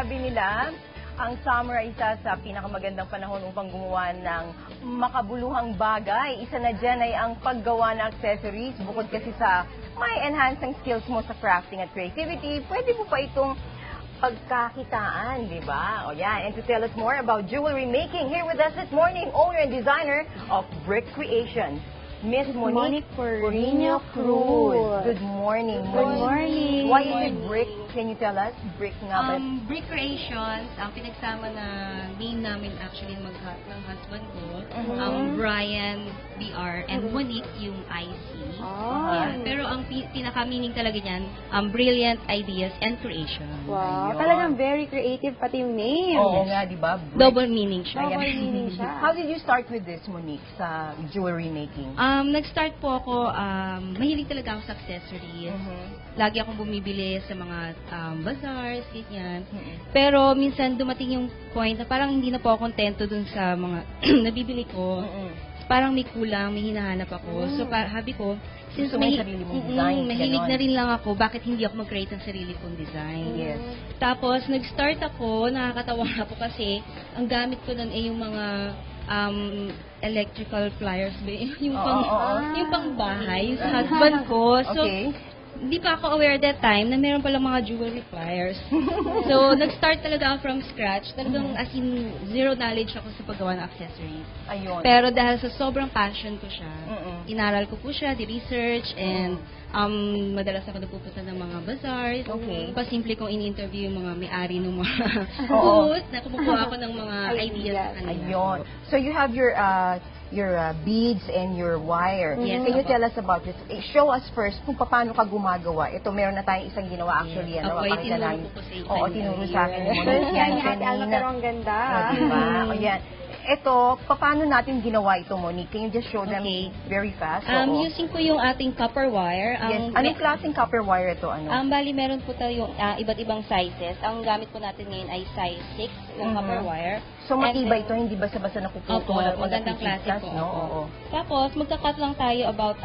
sabi nila, ang summer ay isa sa pinakamagandang panahon upang gumawa ng makabuluhang bagay. Isa na dyan ay ang paggawa ng accessories. Bukod kasi sa may enhance ang skills mo sa crafting at creativity, pwede mo pa itong pagkakitaan, di ba? O yan. And to tell us more about jewelry making, here with us this morning, owner and designer of Brick Creations, Miss Monique Corino Cruz. Good morning. Good morning. Why is it brick? Can you tell us? Brick nga ba? Brick Creations, ang pinagsama na name namin actually ng husband ko, Brian BR and Monique yung IC. Yeah. Pero ang pinaka-meaning talaga niyan, Brilliant Ideas and Creation. Wow, Ayun. talagang very creative pati yung name. Oo nga, di ba? Brick. Double meaning siya. Double meaning siya. How did you start with this, Monique, sa jewelry making? Nag-start po ako, mahilig talaga ako sa accessories. Lagi akong bumibili sa mga bazaars, ganyan. Pero minsan dumating yung point na parang hindi na po ako kontento dun sa mga nabibili ko. Parang may kulang, may hinahanap ako. So, habi ko, since may sarili mong design, mahilig ganon. na rin lang ako, bakit hindi ako mag-create ng sarili kong design? Yes. Tapos, nag-start ako, nakakatawa ako kasi, ang gamit ko nun ay yung mga electrical pliers ba? Yung pang bahay, yung sa husband ko. So, Okay. hindi pa ako aware that time na meron palang mga jewelry pliers. So, nag-start talaga ako from scratch. Talagang as in, zero knowledge ako sa paggawa ng accessories. Ayun. Pero dahil sa sobrang passion ko siya, inaral ko po siya, di-research, and madalas ako nagpupunta ng mga bazaars. Okay. Pasimple kong in-interview yung mga may-ari ng mga Oo. booths, na kumukuha ako ng mga ideas sa kanila. Ayun. So you have your beads and your wire. Yes, Can you opo. tell us about this? Show us first kung paano ka gumagawa. Ito, meron na tayong isang ginawa actually. Yes. Ano, Opo, mapakita itinuro namin. ko po sa inyo. Oo, tinuro sa akin. Yes. Monique, yan, Ate Alma, kanina. pero ang ganda. O, diba? O, yan. Ito, paano natin ginawa ito, Monique? Can you just show them Okay. very fast? Oo. Using ko yung ating copper wire. Yes. Anong klaseng copper wire ito? Ano? Bali, meron po tayong iba't ibang sizes. Ang gamit po natin ngayon ay size 6 ng copper wire. So, matibay And ito, hindi basta-basta nakuputo. Opo, magandang klase po. No? Opo. Oo. Tapos, magka-cut lang tayo about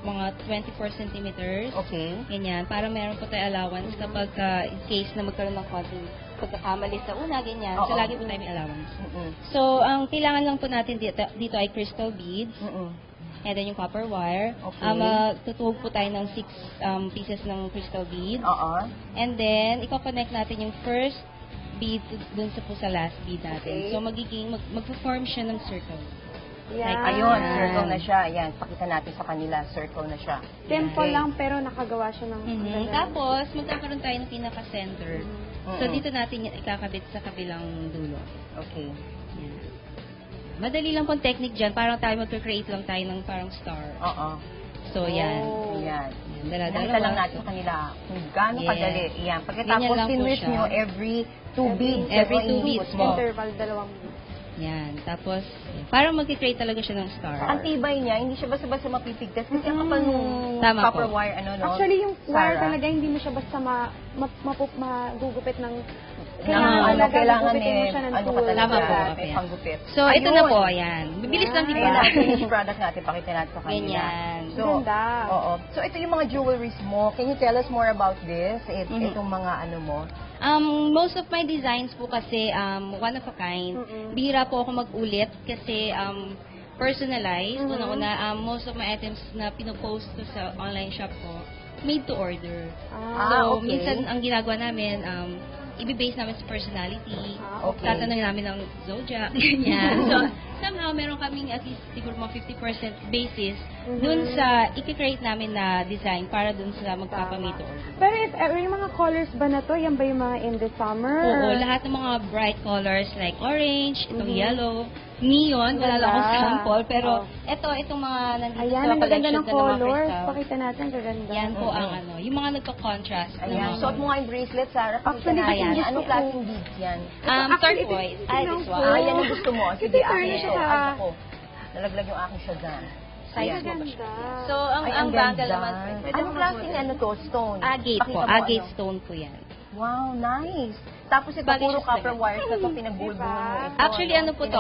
mga 24 centimeters. Okay. Ganyan, para meron po tayo allowance kapag in case na magkaroon ng konting pagkakamali sa una, ganyan. So, Oo. lagi po tayo may allowance. Mm-mm. So, ang kailangan lang po natin dito ay crystal beads. Mm-mm. And then yung copper wire. Okay. Tutuhog po tayo ng 6 pieces ng crystal beads. Oo. And then, i-connect natin yung first bead dun sa last bead Okay. natin. So, mag-form siya ng circle. Yeah. Ayun, circle na siya. Ayan, pakita natin sa kanila. Circle na siya. Simple Okay. lang pero nakagawa siya ng ganda. Tapos, magkakaroon tayo ng pinaka-center. So, Mhm. dito natin yan ikakabit sa kabilang dulo. Okay. Yan. Madali lang pong technique dyan. Parang tayo mag-create lang tayo ng parang star. Oo. So, yan. Ayan. Dala-dala Nakita lang lang. natin sa kanila kung gaano Yes. kadali. Ayan. Ganyan Pagkatapos, lang po tinwist siya. nyo every 2 beads. Every Ano, 2 inikot beads mo. po. Interval, 2 beats. Yan. Tapos, parang mag-create talaga siya ng star. Ang tibay niya, hindi siya basta-basta mapipigtas. Kasi ang kapal nung Tama copper po. wire, ano, no? Actually, yung wire Sarah. talaga, hindi mo siya basta magugupit ng... Kailangan gugupitin mo may, siya ng ano ka tool. talaga, Tama po, may ayan. panggupit. So, ito na Ayun. po, ayan. Bibilis lang, di Ayan ba? na, finished product natin. Pakita natin sa kanila. Ganyan. So, Ganda. oo. So, ito yung mga jewelries mo. Can you tell us more about this? Itong mga ano mo. Most of my designs po kasi one of a kind. Bihira po ako mag-ulit kasi personalized. Una-una, most of my items na pinopost ko sa online shop ko, made to order. So, okay. minsan ang ginagawa namin, i-base namin sa personality. Okay. Tatanungin namin ng zodiac, ganyan. So, somehow, meron kaming at least siguro mga 50% basis dun sa i-create namin na design para dun sa magpapamade to order. Pero if ever, yung mga colors ba na to, yan ba yung mga in the summer? Oo, lahat ng mga bright colors like orange, itong yellow, neon, wala lang akong Ganda. sample, pero Oh. itong mga nandito Ayan, sa ang gaganda collection ng ko ng mga colors. crystal. Pakita natin, gaganda. Yan po ang yung mga nagka-contrast. Ayan. Suot mo nga yung bracelet, Sarah. Pakita Actually, natin. ayan. Anong klaseng beads yan? Actually, Turquoise. ito Ay, lang this po. one. Yan ang gusto mo. Sige, Ito, akin turn ito. siya. Ay, ako. Nalaglag yung aking Shazam. Ay, Ayan. ganda. So, ang Ay, bangle ganda. naman. Anong klaseng ano to? Stone? Agate po. Pakita mo, Agate ano. stone po yan. Wow, nice. Tapos ito, Bagay puro siya copper talaga. wires na ito, pinagbulbul mo ito. Actually, ano po to?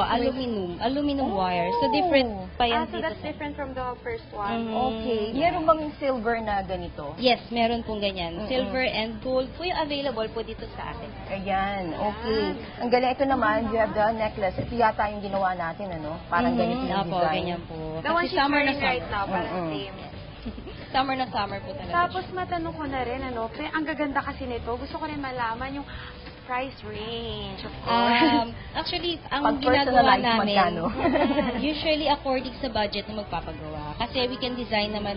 Aluminum wire. So, different pa yan So dito that's sa... different from the first one. Okay. Meron bang silver na ganito? Yes, meron pong ganyan. Silver and gold po yung available po dito sa atin. Ayan, okay. Ang galing ito naman, you have the necklace. Ito yata yung ginawa natin, ano? Parang ganito yung Opo, design. ganyan po. The one she's summer na wearing right summer. now, parang same. Summer na summer po talaga. Tapos matanong ko na rin, ang gaganda kasi nito, gusto ko rin malaman yung price range, of course. Actually, ang Pag ginagawa personalized, namin, magkano? usually according sa budget na magpapagawa. Kasi we can design naman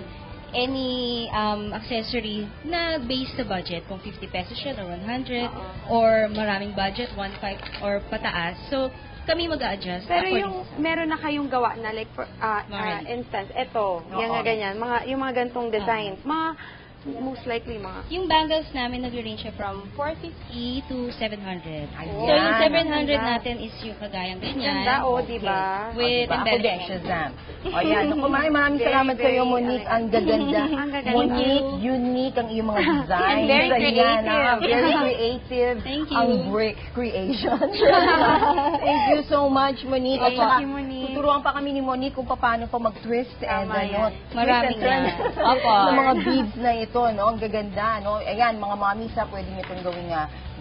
any accessory na based sa budget. Kung 50 pesos siya or 100, or maraming budget, 1.5 or pataas. So, kami mag-a-adjust. Pero according yung meron na kayong gawa na like for Mga- instance, eto, yan nga ganyan, yung mga gantong designs, mga most likely mga Yung bangles namin nag-range siya from 450 to 700. Ayan. So, yung 700 Ganda. natin is yung kagayang ganyan. ganda, di ba? With Ako din, embellishment. Shazam. O yan. Ako, maraming Very, salamat sa iyo, very, Monique. Ang gaganda. Ang gaganda. Monique, unique ang iyong mga design. And very creative. Very creative. Thank you. Ang brick creation. Thank you so much, Monique. Thank At saka, you, Monique. tuturuan pa kami ni Monique kung paano pa mag-twist and Tama yan. Maraming twist and yan. turn Opo. ng mga beads na ito, no? Ang gaganda, no? Ayan, mga mamisa, pwede niyo itong gawing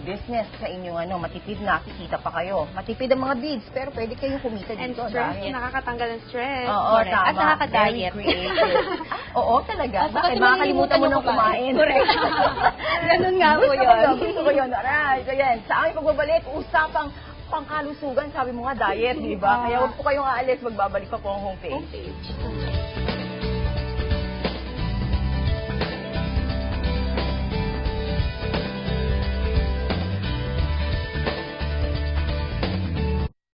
business sa inyong matipid na, kikita pa kayo. Matipid ang mga beads, pero pwede kayong kumita and dito. stress, dahil- nakakatanggal ng stress. Oo, Correct. tama. At nakaka-diet. Very creative. Oo, talaga. Kasi Bakit makakalimutan mo malilimutan nang mo kumain? Correct. Ganun nga po Gusto ko yun. yun. Gusto ko yun. Alright. So yan, sa aming pagbabalik, usapang pangkalusugan, sabi mo nga diet, di ba? Kaya huwag po kayong aalis, magbabalik pa po ang homepage.